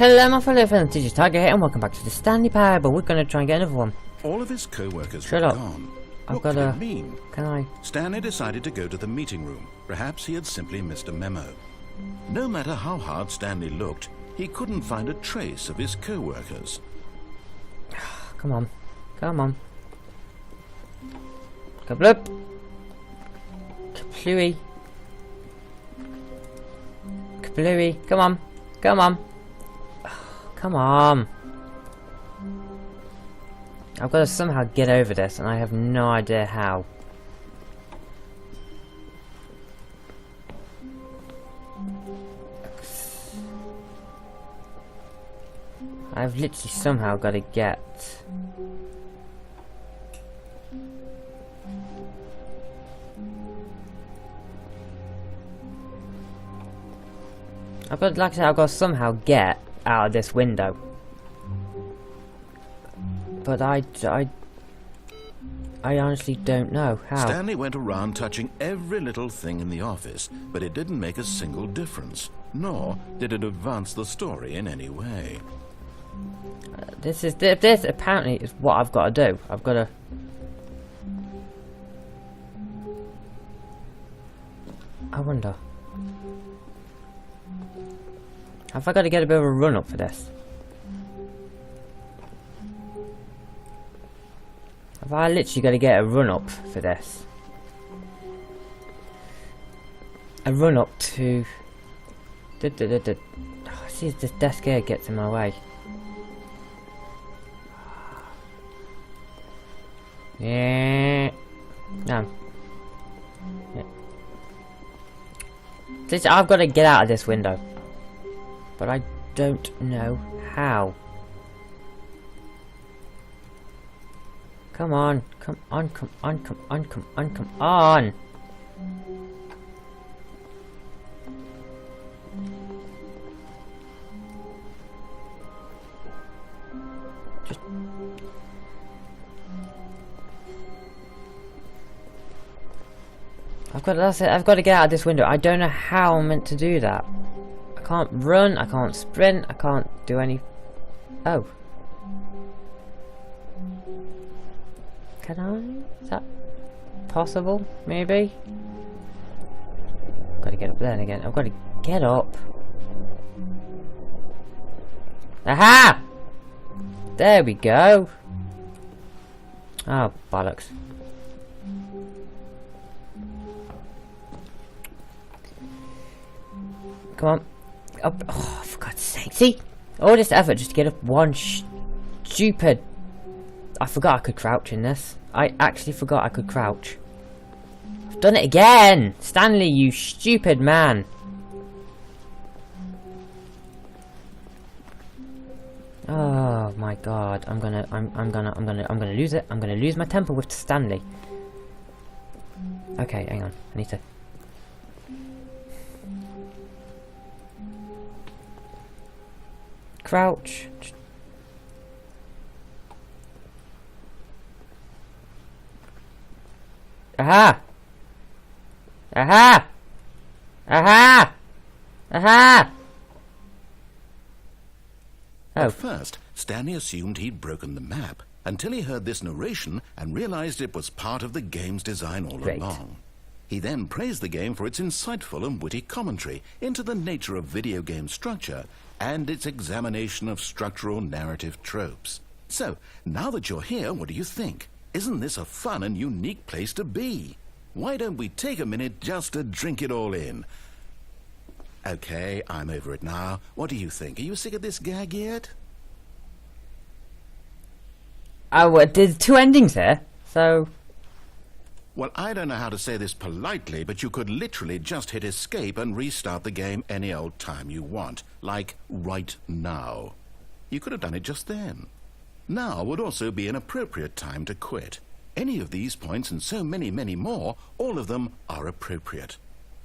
Hello my fellow friends, DJ-Tiger here and welcome back to the Stanley Parable. We're going to try and get another one. All of his co-workers Shut were up. gone. I've What got could it mean? Can I? Stanley decided to go to the meeting room. Perhaps he had simply missed a memo. No matter how hard Stanley looked, he couldn't find a trace of his co-workers. Come on. Come on. Kabloop. Kaplooey. Kaplooey. Come on. Come on. Come on. I've got to somehow get over this and I have no idea how. I've literally somehow got to get... like I said, I've got to somehow get out of this window. But I honestly don't know how. Stanley went around touching every little thing in the office, but it didn't make a single difference, nor did it advance the story in any way. This apparently is what I've got to do. I've got to... I wonder... have I got to get a bit of a run up for this? Have I literally got to get a run up for this? A run up to... Oh, see, this desk here gets in my way. Yeah. No. Yeah. I've got to get out of this window. But I don't know how. Come on, come on, come on, come on, come on, come on! Just... that's it, I've got to get out of this window. I don't know how I'm meant to do that. I can't run, I can't sprint, I can't do any... Oh. Can I? Is that possible? Maybe? I've got to get up there again. I've got to get up. Aha! There we go. Oh, bollocks. Come on. Up. Oh, for God's sake. See? All this effort just to get up one stupid... I forgot I could crouch in this. I actually forgot I could crouch. I've done it again! Stanley, you stupid man! Oh my God. I'm gonna lose it. I'm gonna lose my temper with Stanley. Okay, hang on. I need to... crouch. Aha! Aha! Aha! Aha! Oh. At first, Stanley assumed he'd broken the map, until he heard this narration and realized it was part of the game's design all along. He then praised the game for its insightful and witty commentary into the nature of video game structure and its examination of structural narrative tropes. So, now that you're here, what do you think? Isn't this a fun and unique place to be? Why don't we take a minute just to drink it all in? Okay, I'm over it now. What do you think? Are you sick of this gag yet? Oh, there's two endings here, so... Well, I don't know how to say this politely, but you could literally just hit escape and restart the game any old time you want. Like, right now. You could have done it just then. Now would also be an appropriate time to quit. Any of these points and so many, many more, all of them are appropriate.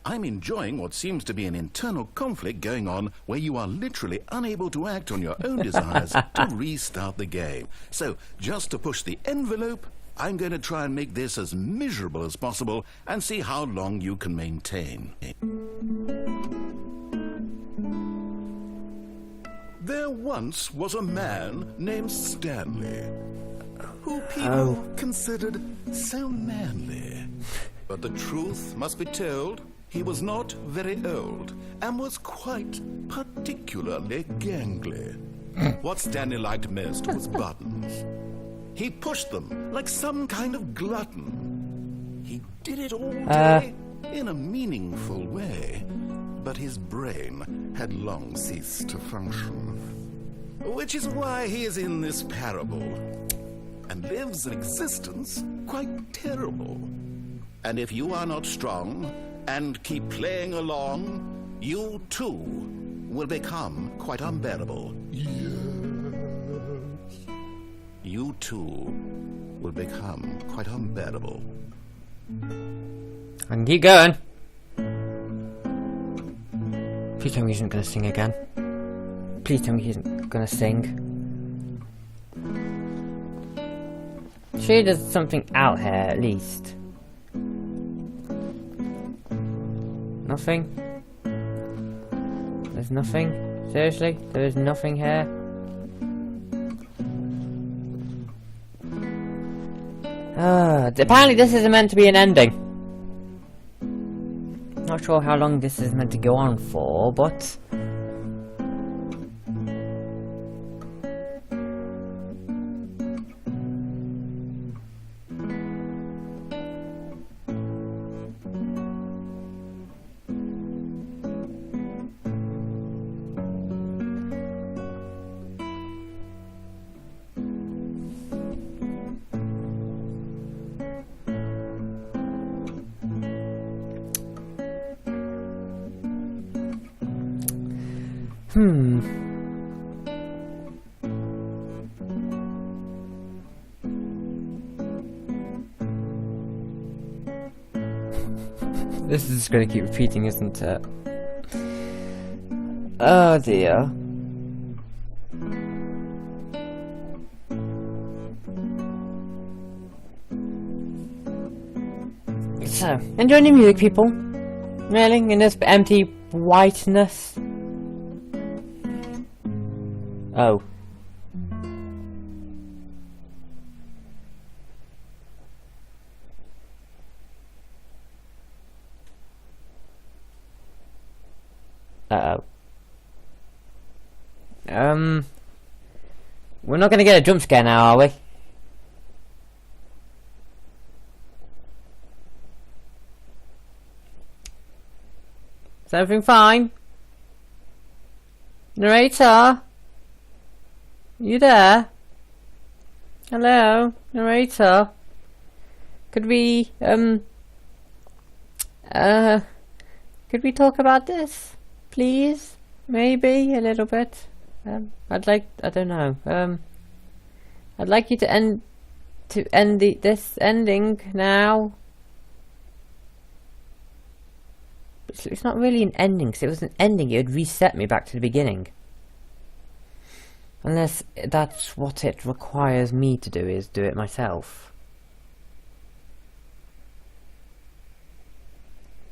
I'm enjoying what seems to be an internal conflict going on where you are literally unable to act on your own desires to restart the game. So, just to push the envelope, I'm going to try and make this as miserable as possible and see how long you can maintain. There once was a man named Stanley, who people considered so manly. But the truth must be told, he was not very old, and was quite particularly gangly. What Stanley liked most was buttons. He pushed them like some kind of glutton. He did it all day in a meaningful way, but his brain had long ceased to function. Which is why he is in this parable, and lives an existence quite terrible. And if you are not strong, and keep playing along, you too will become quite unbearable. Yes. You too will become quite unbearable. I can keep going. Please tell me he isn't going to sing again. Please tell me he isn't going to sing. Surely there's something out here at least. Nothing? There's nothing? Seriously? There is nothing here? Apparently this isn't meant to be an ending. Not sure how long this is meant to go on for, but... This is just going to keep repeating, isn't it? Oh dear. So, enjoying the music, people? Really? In this empty whiteness? Oh. Uh-oh. We're not gonna get a jump scare now, are we? Is everything fine? Narrator? You there? Hello? Narrator? Could we talk about this? Please? Maybe a little bit. I don't know. I'd like you to end this ending now. It's not really an ending, because if it was an ending it would reset me back to the beginning. Unless that's what it requires me to do, is do it myself.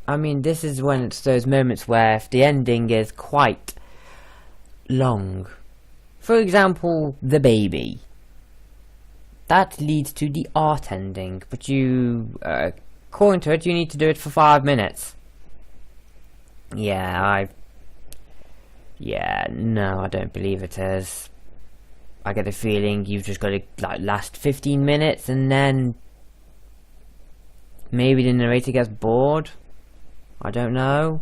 I mean, this is when it's those moments where if the ending is quite long. For example, the baby. That leads to the art ending, but you, according to it, you need to do it for 5 minutes. Yeah, no, I don't believe it is. I get the feeling you've just got to, like, last 15 minutes and then maybe the narrator gets bored. I don't know.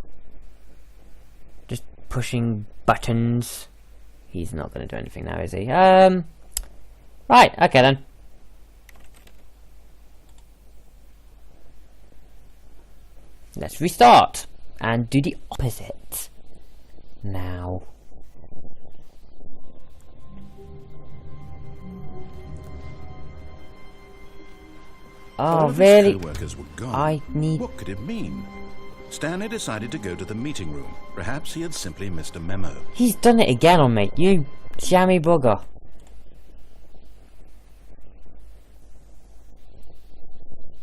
Just pushing buttons. He's not going to do anything now, is he? Right, okay then. Let's restart and do the opposite now. Oh, really? Co-workers were gone. I need... What could it mean? Stanley decided to go to the meeting room. Perhaps he had simply missed a memo. He's done it again on me, you jammy bugger.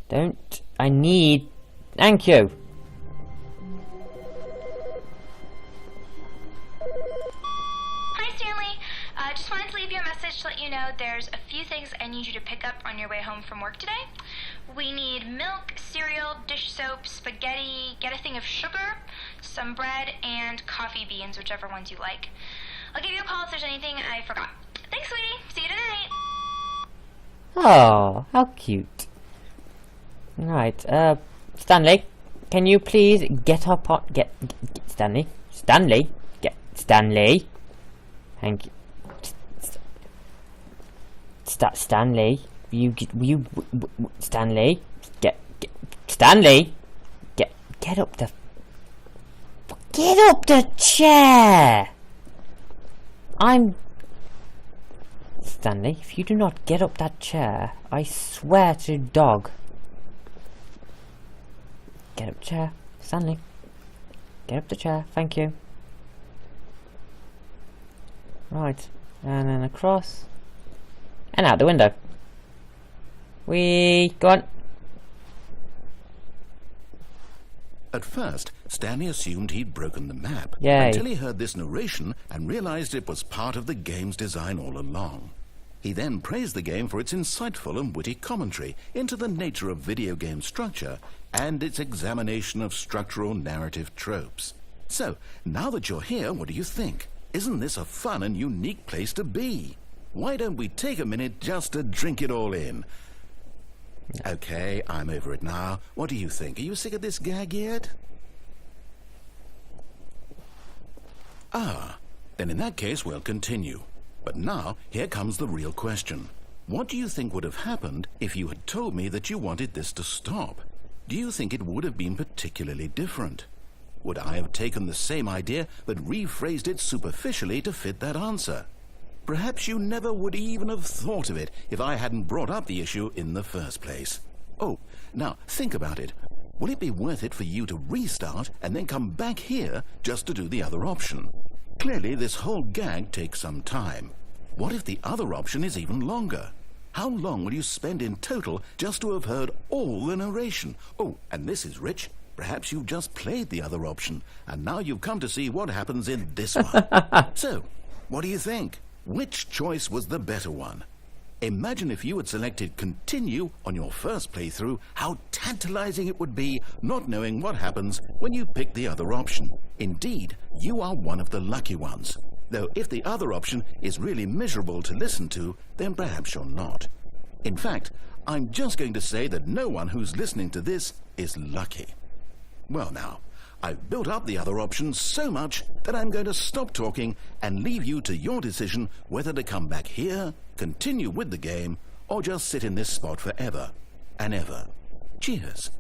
Don't... I need... Thank you. Hi, Stanley. Just wanted to leave you a message to let you know there's a few things I need you to pick up on your way home from work today. We need milk, cereal, dish soap, spaghetti, get a thing of sugar, some bread, and coffee beans, whichever ones you like. I'll give you a call if there's anything I forgot. Thanks, sweetie. See you tonight. Oh, how cute. Right, Stanley, can you please get up on... Get Stanley? Stanley? Stanley? Thank you. Stanley? Stanley? Stanley? Get up the... Get up the chair! Stanley, if you do not get up that chair, I swear to dog. Get up the chair, Stanley. Get up the chair, thank you. Right, and then across. And out the window. Go on. At first, Stanley assumed he'd broken the map. Yay. Until he heard this narration and realized it was part of the game's design all along. He then praised the game for its insightful and witty commentary into the nature of video game structure and its examination of structural narrative tropes. So, now that you're here, what do you think? Isn't this a fun and unique place to be? Why don't we take a minute just to drink it all in? Okay, I'm over it now. What do you think? Are you sick of this gag yet? Ah, then in that case we'll continue. But now, here comes the real question. What do you think would have happened if you had told me that you wanted this to stop? Do you think it would have been particularly different? Would I have taken the same idea but rephrased it superficially to fit that answer? Perhaps you never would even have thought of it if I hadn't brought up the issue in the first place. Oh, now think about it. Will it be worth it for you to restart and then come back here just to do the other option? Clearly, this whole gag takes some time. What if the other option is even longer? How long will you spend in total just to have heard all the narration? Oh, and this is rich. Perhaps you've just played the other option, and now you've come to see what happens in this one. So, what do you think? Which choice was the better one? Imagine if you had selected continue on your first playthrough, how tantalizing it would be not knowing what happens when you pick the other option. Indeed, you are one of the lucky ones. Though if the other option is really miserable to listen to, then perhaps you're not. In fact, I'm just going to say that no one who's listening to this is lucky. Well now, I've built up the other options so much that I'm going to stop talking and leave you to your decision whether to come back here, continue with the game, or just sit in this spot forever and ever. Cheers.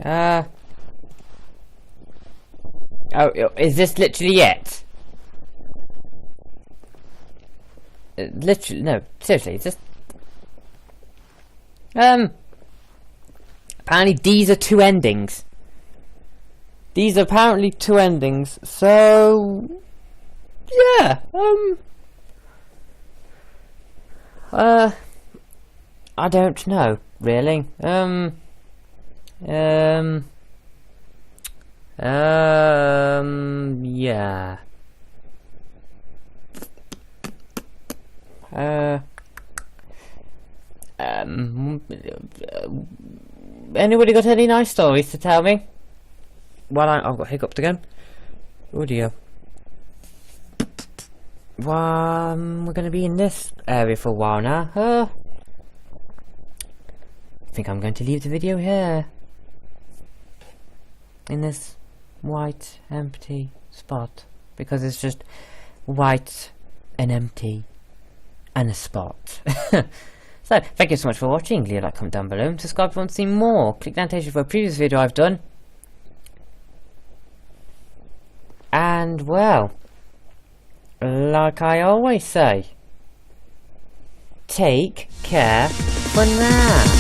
Oh, is this literally it? Literally, no, seriously, it's just... Apparently these are two endings. These are apparently two endings, so... Yeah, I don't know, really. Yeah. Anybody got any nice stories to tell me? Well, I've got hiccups again. Oh dear. Well, we're going to be in this area for a while now. I think I'm going to leave the video here. In this white, empty spot. Because it's just white and empty and a spot. So, thank you so much for watching. Leave a like, comment down below. Subscribe if you want to see more. Click the annotation for a previous video I've done. And, well, like I always say, take care for now.